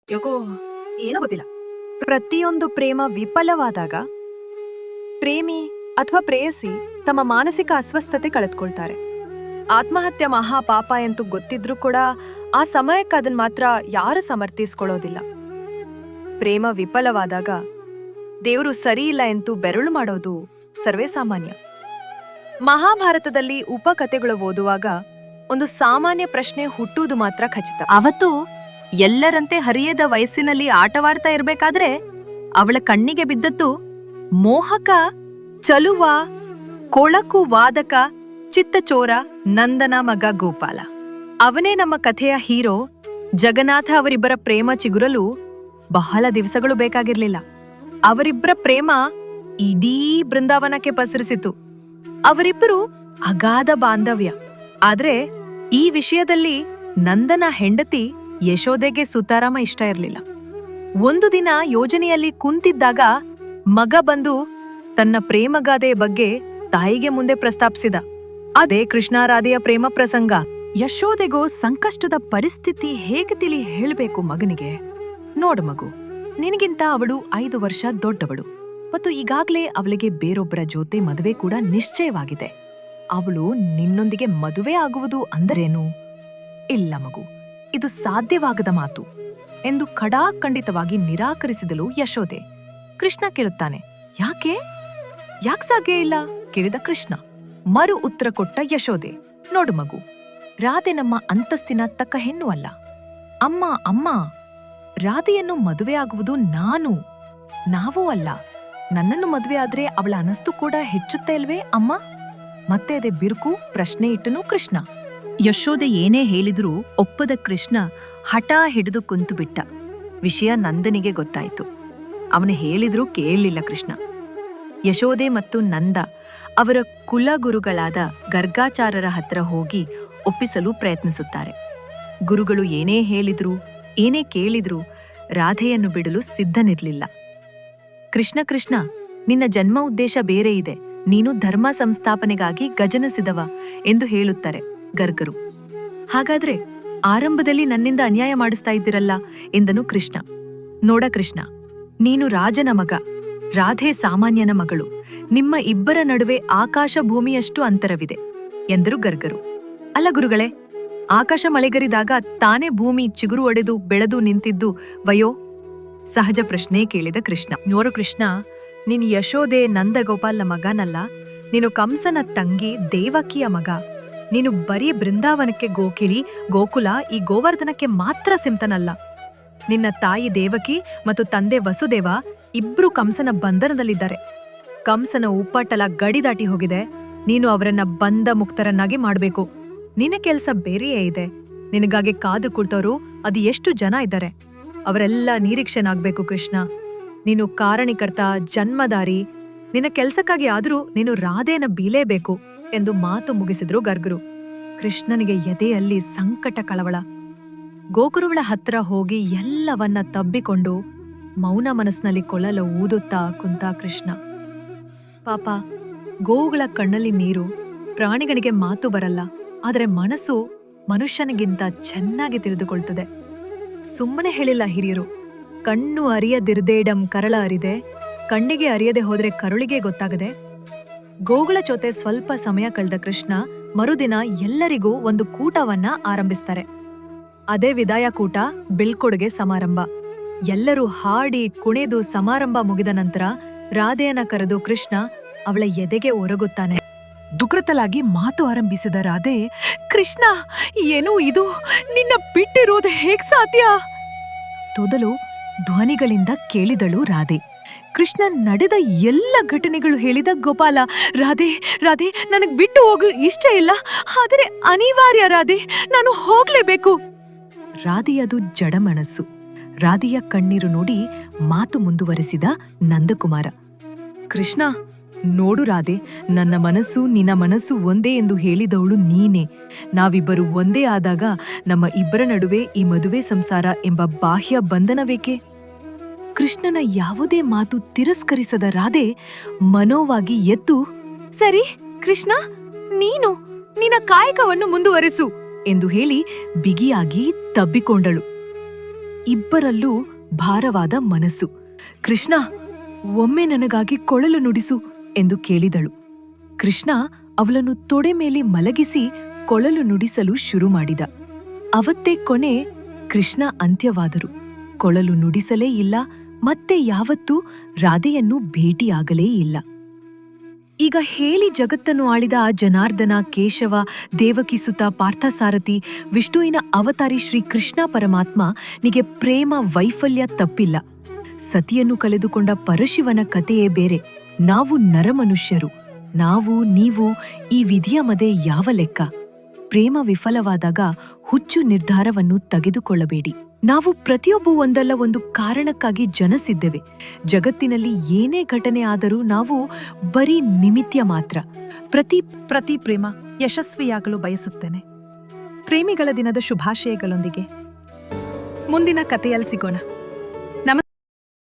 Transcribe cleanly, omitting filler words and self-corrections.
ಯಾಕೋ ಏನೋ ಗೊತ್ತಿಲ್ಲ. ಪ್ರತಿಯೊಂದು ಪ್ರೇಮ ವಿಫಲವಾದಾಗ ಪ್ರೇಮಿ ಅಥವಾ ಪ್ರೇಯಸಿ ತಮ್ಮ ಮಾನಸಿಕ ಅಸ್ವಸ್ಥತೆ ಕಳೆದುಕೊಳ್ತಾರೆ. ಆತ್ಮಹತ್ಯೆ ಮಹಾಪಾಪ ಎಂದು ಗೊತ್ತಿದ್ರೂ ಕೂಡ ಆ ಸಮಯಕ್ಕೆ ಅದನ್ನ ಮಾತ್ರ ಯಾರು ಸಮರ್ಥಿಸ್ಕೊಳ್ಳೋದಿಲ್ಲ. ಪ್ರೇಮ ವಿಫಲವಾದಾಗ ದೇವರು ಸರಿಯಿಲ್ಲ ಎಂದು ಬೆರಳು ಮಾಡೋದು ಸರ್ವೇ ಸಾಮಾನ್ಯ. ಮಹಾಭಾರತದಲ್ಲಿ ಉಪಕಥೆಗಳು ಓದುವಾಗ ಒಂದು ಸಾಮಾನ್ಯ ಪ್ರಶ್ನೆ ಹುಟ್ಟುವುದು ಮಾತ್ರ ಖಚಿತ. ಅವತ್ತು ಎಲ್ಲರಂತೆ ಹರಿಯದ ವಯಸ್ಸಿನಲ್ಲಿ ಆಟವಾಡ್ತಾ ಇರ್ಬೇಕಾದ್ರೆ ಅವಳ ಕಣ್ಣಿಗೆ ಬಿದ್ದದ್ದು ಮೋಹಕ, ಚಲುವ, ಕೊಳಕು ವಾದಕ, ಚಿತ್ತಚೋರ ನಂದನ ಮಗ ಗೋಪಾಲ. ಅವನೇ ನಮ್ಮ ಕಥೆಯ ಹೀರೋ. ಜಗನ್ನಾಥ ಅವರಿಬ್ಬರ ಪ್ರೇಮ ಚಿಗುರಲು ಬಹಳ ದಿವಸಗಳು ಬೇಕಾಗಿರ್ಲಿಲ್ಲ. ಅವರಿಬ್ಬರ ಪ್ರೇಮ ಇಡೀ ಬೃಂದಾವನಕ್ಕೆ ಪಸರಿಸಿತು. ಅವರಿಬ್ಬರು ಅಗಾಧ ಬಾಂಧವ್ಯ. ಆದ್ರೆ ಈ ವಿಷಯದಲ್ಲಿ ನಂದನ ಹೆಂಡತಿ ಯಶೋದೆಗೆ ಸುತಾರಾಮ ಇಷ್ಟ ಇರಲಿಲ್ಲ. ಒಂದು ದಿನ ಯೋಜನೆಯಲ್ಲಿ ಕುಂತಿದ್ದಾಗ ಮಗ ಬಂದು ತನ್ನ ಪ್ರೇಮಗಾದೆಯ ಬಗ್ಗೆ ತಾಯಿಗೆ ಮುಂದೆ ಪ್ರಸ್ತಾಪಿಸಿದ. ಅದೇ ಕೃಷ್ಣಾರಾಧೆಯ ಪ್ರೇಮ ಪ್ರಸಂಗ. ಯಶೋದೆಗೋ ಸಂಕಷ್ಟದ ಪರಿಸ್ಥಿತಿ ಹೇಗೆ ತಿಳಿ ಹೇಳ್ಬೇಕು ಮಗನಿಗೆ. ನೋಡು ಮಗು, ನಿನಗಿಂತ ಅವಳು 5 ವರ್ಷ ದೊಡ್ಡವಳು ಮತ್ತು ಈಗಾಗ್ಲೇ ಅವಳಿಗೆ ಬೇರೊಬ್ಬರ ಜೊತೆ ಮದುವೆ ಕೂಡ ನಿಶ್ಚಯವಾಗಿದೆ. ಅವಳು ನಿನ್ನೊಂದಿಗೆ ಮದುವೆ ಆಗುವುದು ಅಂದರೇನು? ಇಲ್ಲ ಮಗು, ಇದು ಸಾಧ್ಯವಾಗದ ಮಾತು ಎಂದು ಖಡಾಖಂಡಿತವಾಗಿ ನಿರಾಕರಿಸಿದಳು ಯಶೋದೆ. ಕೃಷ್ಣ ಕೇಳುತ್ತಾನೆ, ಯಾಕೆ ಸಾಧ್ಯ ಇಲ್ಲ ಕೇಳಿದ ಕೃಷ್ಣ. ಮರು ಉತ್ತರ ಕೊಟ್ಟ ಯಶೋದೆ, ನೋಡು ಮಗು, ರಾಧೆ ನಮ್ಮ ಅಂತಸ್ತಿನ ತಕ್ಕ ಹೆಣ್ಣು ಅಲ್ಲ. ಅಮ್ಮ ರಾಧೆಯನ್ನು ಮದುವೆಯಾಗುವುದು ನಾವೂ ಅಲ್ಲ. ನನ್ನನ್ನು ಮದುವೆ ಆದ್ರೆ ಅವಳ ಅನಸ್ತು ಕೂಡ ಹೆಚ್ಚುತ್ತೆ ಅಲ್ವೇ ಅಮ್ಮ? ಮತ್ತೆ ಅದೇ ಬಿರುಕು ಪ್ರಶ್ನೆ ಇಟ್ಟನು ಕೃಷ್ಣ. ಯಶೋದೆ ಏನೇ ಹೇಳಿದ್ರೂ ಒಪ್ಪದ ಕೃಷ್ಣ ಹಠ ಹಿಡಿದು ಕುಂತು ಬಿಟ್ಟ. ವಿಷಯ ನಂದನಿಗೆ ಗೊತ್ತಾಯಿತು. ಅವನು ಹೇಳಿದ್ರೂ ಕೇಳಲಿಲ್ಲ ಕೃಷ್ಣ. ಯಶೋದೆ ಮತ್ತು ನಂದ ಅವರ ಕುಲಗುರುಗಳಾದ ಗರ್ಗಾಚಾರ್ಯರ ಹತ್ರ ಹೋಗಿ ಒಪ್ಪಿಸಲು ಪ್ರಯತ್ನಿಸುತ್ತಾರೆ. ಗುರುಗಳು ಏನೇ ಹೇಳಿದ್ರು ಏನೇ ಕೇಳಿದ್ರೂ ರಾಧೆಯನ್ನು ಬಿಡಲು ಸಿದ್ಧನಿರ್ಲಿಲ್ಲ. ಕೃಷ್ಣ, ನಿನ್ನ ಜನ್ಮ ಉದ್ದೇಶ ಬೇರೆ ಇದೆ. ನೀನು ಧರ್ಮ ಸಂಸ್ಥಾಪನೆಗಾಗಿ ಗಜನಿಸಿದವ ಎಂದು ಹೇಳುತ್ತಾರೆ ಗರ್ಗರು. ಹಾಗಾದ್ರೆ ಆರಂಭದಲ್ಲಿ ನನ್ನಿಂದ ಅನ್ಯಾಯ ಮಾಡಿಸ್ತಾ ಇದ್ದಿರಲ್ಲ ಎಂದನು ಕೃಷ್ಣ. ನೋಡ ಕೃಷ್ಣ, ನೀನು ರಾಜನ ಮಗ, ರಾಧೆ ಸಾಮಾನ್ಯನ ಮಗಳು. ನಿಮ್ಮ ಇಬ್ಬರ ನಡುವೆ ಆಕಾಶ ಭೂಮಿಯಷ್ಟು ಅಂತರವಿದೆ ಎಂದರು ಗರ್ಗರು. ಅಲ್ಲ ಗುರುಗಳೇ, ಆಕಾಶ ಮಳೆಗರಿದಾಗ ತಾನೇ ಭೂಮಿ ಚಿಗುರು ಒಡೆದು ಬೆಳೆದು ನಿಂತಿದ್ದು ವಯೋ? ಸಹಜ ಪ್ರಶ್ನೆ ಕೇಳಿದ ಕೃಷ್ಣ. ನೋರು ಕೃಷ್ಣ, ನೀನು ಯಶೋದೆ ನಂದಗೋಪಾಲ್ನ ಮಗನಲ್ಲ. ನೀನು ಕಂಸನ ತಂಗಿ ದೇವಕಿಯ ಮಗ. ನೀನು ಬರೀ ಬೃಂದಾವನಕ್ಕೆ ಗೋಕುಲ ಈ ಗೋವರ್ಧನಕ್ಕೆ ಮಾತ್ರ ಸಿಂತನಲ್ಲ. ನಿನ್ನ ತಾಯಿ ದೇವಕಿ ಮತ್ತು ತಂದೆ ವಸುದೇವ ಇಬ್ರು ಕಂಸನ ಬಂಧನದಲ್ಲಿದ್ದಾರೆ. ಕಂಸನ ಉಪ್ಪಟಲ ಗಡಿ ದಾಟಿ ಹೋಗಿದೆ. ನೀನು ಅವರನ್ನ ಬಂಧ ಮುಕ್ತರನ್ನಾಗಿ ಮಾಡಬೇಕು. ನಿನ್ನ ಕೆಲ್ಸ ಬೇರೆಯೇ ಇದೆ. ನಿನಗಾಗಿ ಕಾದು ಕುಳಿತವರು ಅದು ಎಷ್ಟು ಜನ ಇದ್ದಾರೆ. ಅವರೆಲ್ಲ ನಿರೀಕ್ಷೆನಾಗ್ಬೇಕು ಕೃಷ್ಣ. ನೀನು ಕಾರಣೀಕರ್ತ, ಜನ್ಮದಾರಿ. ನಿನ್ನ ಕೆಲ್ಸಕ್ಕಾಗಿ ಆದರೂ ನೀನು ರಾಧೆನ ಬೀಲೇಬೇಕು ಎಂದು ಮಾತು ಮುಗಿಸಿದ್ರು ಗರ್ಗರು. ಕೃಷ್ಣನಿಗೆ ಎದೆಯಲ್ಲಿ ಸಂಕಟ ಕಳವಳ. ಗೋಕುರುಗಳ ಹತ್ರ ಹೋಗಿ ಎಲ್ಲವನ್ನ ತಬ್ಬಿಕೊಂಡು ಮೌನ ಮನಸ್ಸಿನಲ್ಲಿ ಕೊಳಲು ಊದುತ್ತಾ ಕುಂತ ಕೃಷ್ಣ. ಪಾಪ, ಗೋವುಗಳ ಕಣ್ಣಲ್ಲಿ ನೀರು. ಪ್ರಾಣಿಗಳಿಗೆ ಮಾತು ಬರಲ್ಲ, ಆದರೆ ಮನಸ್ಸು ಮನುಷ್ಯನಿಗಿಂತ ಚೆನ್ನಾಗಿ ತಿಳಿದುಕೊಳ್ತದೆ. ಸುಮ್ಮನೆ ಹೇಳಿಲ್ಲ ಹಿರಿಯರು, ಕಣ್ಣು ಅರಿಯದಿರ್ದೇಡಂ ಕರಳ ಅರಿದೆ, ಕಣ್ಣಿಗೆ ಅರಿಯದೆ ಹೋದ್ರೆ ಕರುಳಿಗೆ ಗೊತ್ತಾಗದೆ. ಗೋವುಗಳ ಜೊತೆ ಸ್ವಲ್ಪ ಸಮಯ ಕಳೆದ ಕೃಷ್ಣ ಮರುದಿನ ಎಲ್ಲರಿಗೂ ಒಂದು ಕೂಟವನ್ನ ಆರಂಭಿಸ್ತಾರೆ. ಅದೇ ವಿದಾಯ ಕೂಟ, ಬೀಳ್ಕೊಡುಗೆ ಸಮಾರಂಭ. ಎಲ್ಲರೂ ಹಾಡಿ ಕುಣಿದು ಸಮಾರಂಭ ಮುಗಿದ ನಂತರ ರಾಧೆಯನ್ನ ಕರೆದು ಕೃಷ್ಣ ಅವಳ ಎದೆಗೆ ಒರಗುತ್ತಾನೆ. ದುಗ್ರತಲಾಗಿ ಮಾತು ಆರಂಭಿಸಿದ ರಾಧೆ, ಕೃಷ್ಣ, ಏನೂ ಇದು? ನಿನ್ನ ಬಿಟ್ಟಿರೋದು ಹೇಗ್ ಸಾಧ್ಯ? ತೊದಲು ಧ್ವನಿಗಳಿಂದ ಕೇಳಿದಳು ರಾಧೆ. ಕೃಷ್ಣ ನಡೆದ ಎಲ್ಲ ಘಟನೆಗಳು ಹೇಳಿದ ಗೋಪಾಲ, ರಾಧೆ ನನಗ್ ಬಿಟ್ಟು ಹೋಗ್ಲು ಇಷ್ಟ ಇಲ್ಲ, ಆದರೆ ಅನಿವಾರ್ಯ ರಾಧೆ, ನಾನು ಹೋಗ್ಲೇಬೇಕು. ರಾಧೆಯದು ಜಡಮನಸ್ಸು. ರಾಧೆಯ ಕಣ್ಣೀರು ನೋಡಿ ಮಾತು ಮುಂದುವರೆಸಿದ ನಂದಕುಮಾರ. ಕೃಷ್ಣ, ನೋಡು ರಾಧೆ, ನನ್ನ ಮನಸ್ಸು ನಿನ್ನ ಮನಸ್ಸು ಒಂದೇ ಎಂದು ಹೇಳಿದವಳು ನೀನೇ. ನಾವಿಬ್ಬರು ಒಂದೇ ಆದಾಗ ನಮ್ಮ ಇಬ್ಬರ ನಡುವೆ ಈ ಮದುವೆ ಸಂಸಾರ ಎಂಬ ಬಾಹ್ಯ ಬಂಧನವೇಕೆ? ಕೃಷ್ಣನ ಯಾವುದೇ ಮಾತು ತಿರಸ್ಕರಿಸದ ರಾಧೆ ಮನೋವಾಗಿ ಎದ್ದು, ಸರಿ ಕೃಷ್ಣ, ನೀನು ನಿನ್ನ ಕಾಯಕವನ್ನು ಮುಂದುವರೆಸು ಎಂದು ಹೇಳಿ ಬಿಗಿಯಾಗಿ ತಬ್ಬಿಕೊಂಡಳು. ಇಬ್ಬರಲ್ಲೂ ಭಾರವಾದ ಮನಸ್ಸು. ಕೃಷ್ಣ, ಒಮ್ಮೆ ನನಗಾಗಿ ಕೊಳಲು ನುಡಿಸು ಎಂದು ಕೇಳಿದಳು. ಕೃಷ್ಣ ಅವಳನ್ನು ತೊಡೆ ಮೇಲೆ ಮಲಗಿಸಿ ಕೊಳಲು ನುಡಿಸಲು ಶುರು ಮಾಡಿದ. ಅವತ್ತೇ ಕೊನೆ ಕೃಷ್ಣ ಅಂತ್ಯವಾದರು. ಕೊಳಲು ನುಡಿಸಲೇ ಇಲ್ಲ, ಮತ್ತೆ ಯಾವತ್ತೂ ರಾಧೆಯನ್ನು ಭೇಟಿಯಾಗಲೇ ಇಲ್ಲ. ಈಗ ಹೇಳಿ ಜಗತ್ತನ್ನು ಆಳಿದ ಆ ಜನಾರ್ದನ, ಕೇಶವ, ದೇವಕಿಸುತ, ಪಾರ್ಥಸಾರಥಿ, ವಿಷ್ಣುವಿನ ಅವತಾರಿ ಶ್ರೀ ಕೃಷ್ಣ ಪರಮಾತ್ಮ ನಿಗೆ ಪ್ರೇಮ ವೈಫಲ್ಯ ತಪ್ಪಿಲ್ಲ. ಸತಿಯನ್ನು ಕಳೆದುಕೊಂಡ ಪರಶಿವನ ಕಥೆಯೇ ಬೇರೆ. ನಾವು ನರಮನುಷ್ಯರು, ನಾವು ನೀವು ಈ ವಿಧಿಯ ಮದೆ ಯಾವ ಲೆಕ್ಕ? ಪ್ರೇಮ ವಿಫಲವಾದಾಗ ಹುಚ್ಚು ನಿರ್ಧಾರವನ್ನು ತೆಗೆದುಕೊಳ್ಳಬೇಡಿ. ನಾವು ಪ್ರತಿಯೊಬ್ಬೂ ಒಂದಲ್ಲ ಒಂದು ಕಾರಣಕ್ಕಾಗಿ ಜನಿಸಿದ್ದೇವೆ. ಜಗತ್ತಿನಲ್ಲಿ ಏನೇ ಘಟನೆ ಆದರೂ ನಾವು ಬರೀ ನಿಮಿತ್ಯ ಮಾತ್ರ. ಪ್ರತಿ ಪ್ರೇಮ ಯಶಸ್ವಿಯಾಗಲು ಬಯಸುತ್ತೇನೆ. ಪ್ರೇಮಿಗಳ ದಿನದ ಶುಭಾಶಯಗಳೊಂದಿಗೆ ಮುಂದಿನ ಕಥೆಯಲ್ಲಿ ಸಿಗೋಣ.